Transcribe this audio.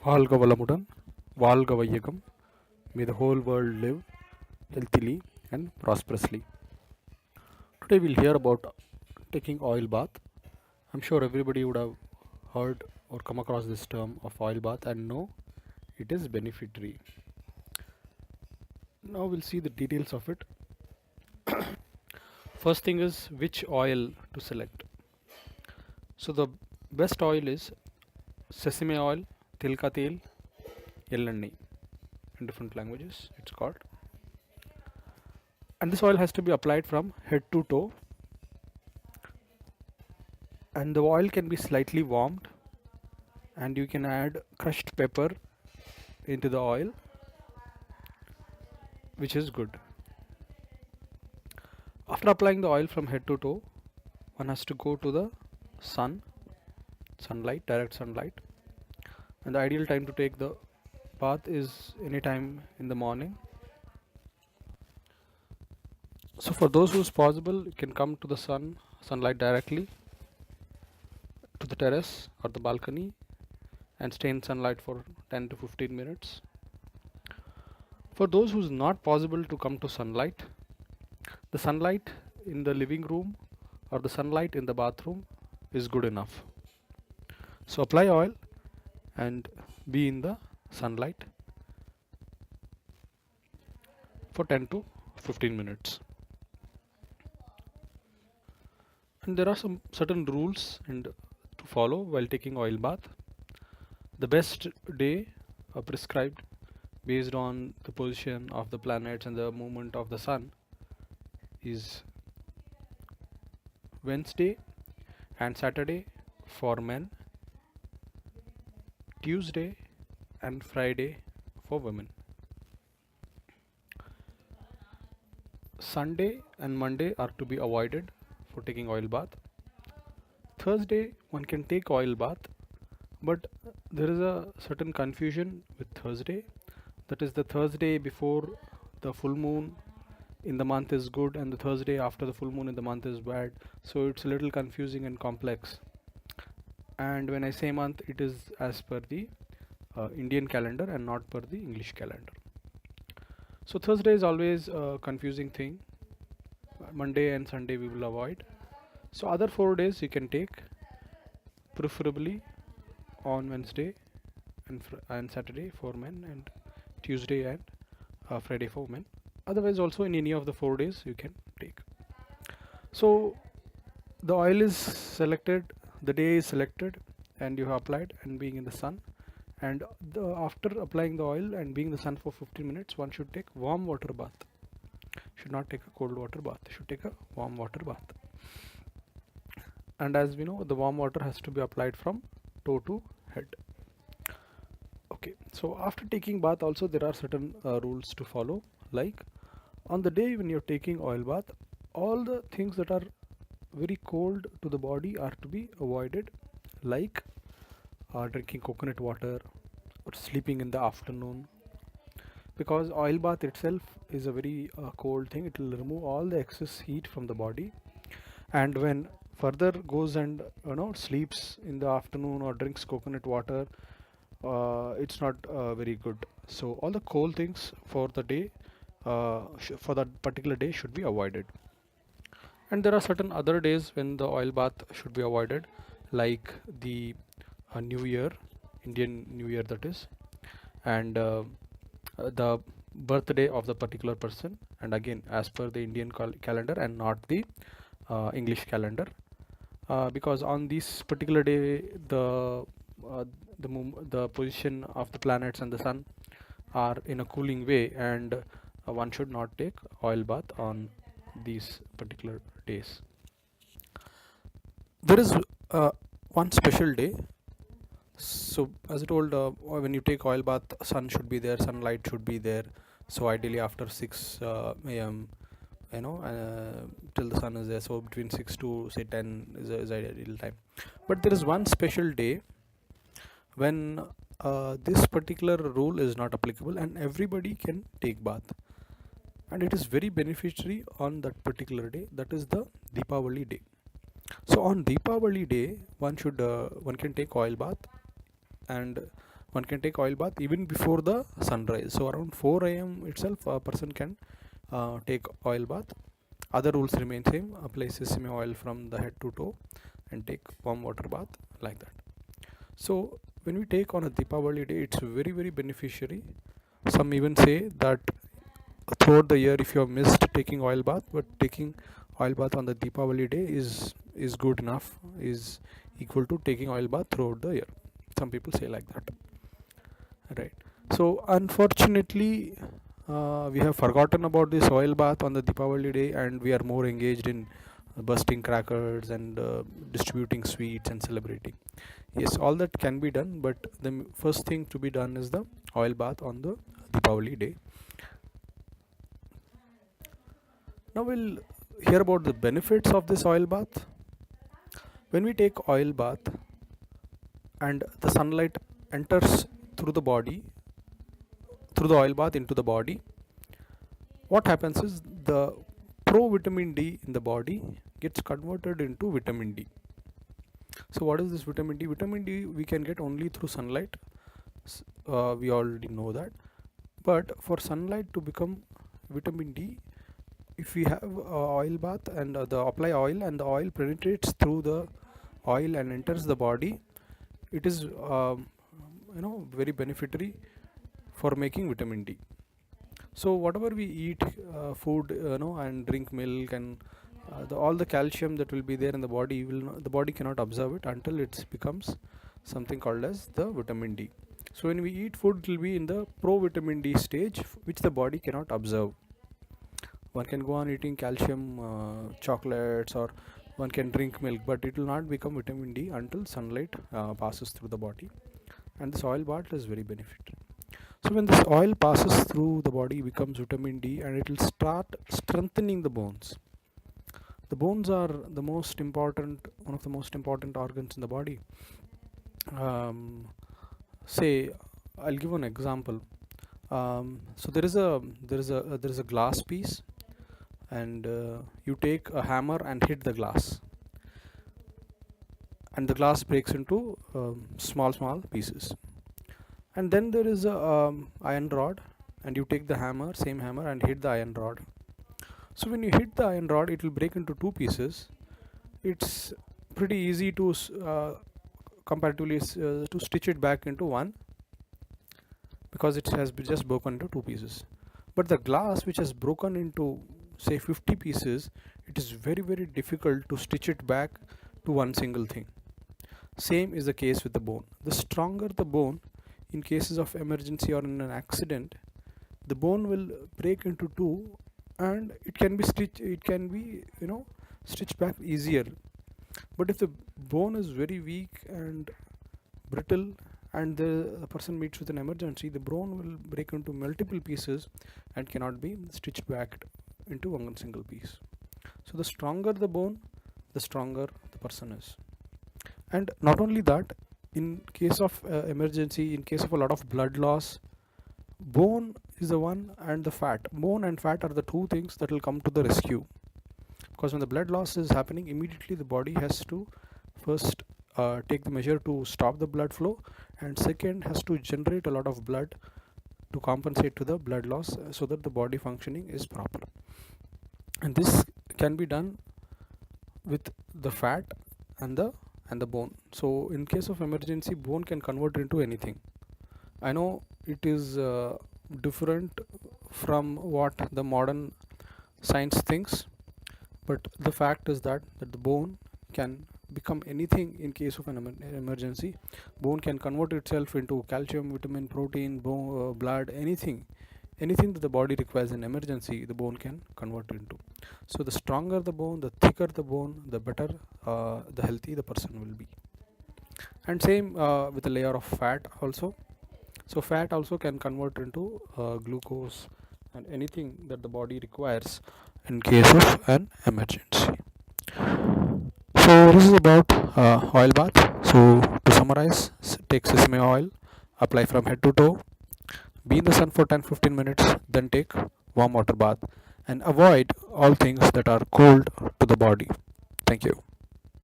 வாழ்க வளமுடன், வாழ்க வையகம். May the whole world live healthily and prosperously. Today we'll hear about taking oil bath. I'm sure everybody would have heard or come across this term of oil bath and know it is beneficiary. Now we'll see the details of it. First thing is which oil to select. So the best oil is sesame oil, tilka tel, yellanni. In different languages it's called. And this oil has to be applied from head to toe, and the oil can be slightly warmed, and you can add crushed pepper into the oil, which is good. After applying the oil from head to toe, one has to go to the sunlight, direct sunlight, and the ideal time to take the bath is any time in the morning. So for those who's possible, you can come to the sunlight directly to the terrace or the balcony and stay in sunlight for 10 to 15 minutes. For those who's not possible to come to sunlight, the sunlight in the living room or the sunlight in the bathroom is good enough. So apply oil and be in the sunlight for 10 to 15 minutes. And there are some certain rules and to follow while taking oil bath. The best day prescribed based on the position of the planets and the movement of the sun is Wednesday and Saturday for men, Tuesday and Friday for women. Sunday and Monday are to be avoided for taking oil bath. Thursday one can take oil bath, but there is a certain confusion with Thursday. That is, the Thursday before the full moon in the month is good and the Thursday after the full moon in the month is bad. So it's a little confusing and complex. And when I say month, it is as per the Indian calendar and not per the English calendar. So Thursday is always a confusing thing. Monday and Sunday we will avoid. So other 4 days you can take, preferably on Wednesday and Saturday for men, and Tuesday and Friday for women. Otherwise also in any of the 4 days you can take. So the oil is selected, the day is selected, and you have applied and being in the sun. And after applying the oil and being in the sun for 15 minutes, one should take warm water bath. Should not take a cold water bath, should take a warm water bath. And as we know, the warm water has to be applied from toe to head. Okay, so after taking bath also there are certain rules to follow. Like on the day when you're taking oil bath, all the things that are very cold to the body are to be avoided, like drinking coconut water or sleeping in the afternoon, because oil bath itself is a very cold thing. It will remove all the excess heat from the body, and when further goes and sleeps in the afternoon or drinks coconut water, it's not very good. So all the cold things for the day, for that particular day, should be avoided. And there are certain other days when the oil bath should be avoided, like the New Year, Indian New Year that is, and the birthday of the particular person, and again as per the Indian calendar and not the English calendar, because on this particular day the position of the planets and the sun are in a cooling way, and one should not take oil bath on these particular days. There is one special day. So as I told, when you take oil bath, sun should be there, sunlight should be there. So ideally after 6 a.m. Till the sun is there. So between 6 to say 10 is ideal time. But there is one special day when this particular rule is not applicable and everybody can take bath, and it is very beneficiary on that particular day. That is the Deepavali day. So on Deepavali day, one can take oil bath, and one can take oil bath even before the sunrise. So around 4 a.m. itself a person can take oil bath. Other rules remain same. Apply sesame oil from the head to toe and take warm water bath, like that. So when we take on a Deepavali day, it's very beneficiary. Some even say that throughout the year, if you have missed taking oil bath, but taking oil bath on the Deepavali day is good enough, is equal to taking oil bath throughout the year. Some people say like that, right? So unfortunately, we have forgotten about this oil bath on the Deepavali day, and we are more engaged in bursting crackers and distributing sweets and celebrating. Yes, all that can be done, but the first thing to be done is the oil bath on the Deepavali day. Now we'll hear about the benefits of this oil bath. When we take oil bath and the sunlight enters through the body, through the oil bath into the body, what happens is the pro-vitamin D in the body gets converted into vitamin D. So what is this vitamin D? Vitamin D we can get only through sunlight. We already know that. But for sunlight to become vitamin D, if we have oil bath and apply oil and the oil penetrates through the oil and enters the body, it is very beneficiary for making vitamin D. So whatever we eat, food, and drink milk, and all the calcium that will be there in the body, the body cannot absorb it until it becomes something called as the vitamin D. So when we eat food, it will be in the pro-vitamin D stage, which the body cannot absorb. One can go on eating calcium chocolates, or one can drink milk, but it will not become vitamin D until sunlight passes through the body. And this oil bath is very beneficial. So when this oil passes through the body, becomes vitamin D, and it will start strengthening the bones. The bones are the most important, one of the most important organs in the body. Say, I'll give an example. So there is a glass piece, and you take a hammer and hit the glass, and the glass breaks into small pieces. And then there is a iron rod, and you take the same hammer, and hit the iron rod. So when you hit the iron rod, it will break into two pieces. It's pretty easy to comparatively to stitch it back into one, because it has just broken into two pieces. But the glass, which has broken into say 50 pieces, it is very difficult to stitch it back to one single thing. Same is the case with the bone. The stronger the bone, in cases of emergency or in an accident, the bone will break into two, and it can be stitched back easier. But if the bone is very weak and brittle, and the person meets with an emergency, the bone will break into multiple pieces and cannot be stitched back into one single piece. So the stronger the bone, the stronger the person is. And not only that, in case of emergency, in case of a lot of blood loss, bone is the one, and the fat. Bone and fat are the two things that will come to the rescue. Because when the blood loss is happening, immediately the body has to first take the measure to stop the blood flow, and second has to generate a lot of blood to compensate to the blood loss, so that the body functioning is proper. And this can be done with the fat and the bone. So in case of emergency, bone can convert into anything. I know it is different from what the modern science thinks, but the fact is that the bone can become anything in case of an emergency. Bone can convert itself into calcium, vitamin, protein, blood, anything that the body requires in emergency, the bone can convert into. So the stronger the bone, the thicker the bone, the better the healthy the person will be. And same with a layer of fat also. So fat also can convert into glucose and anything that the body requires in case of an emergency. So this is about oil bath. So to summarize, take sesame oil, apply from head to toe, be in the sun for 10-15 minutes, then take warm water bath, and avoid all things that are cold to the body. Thank you.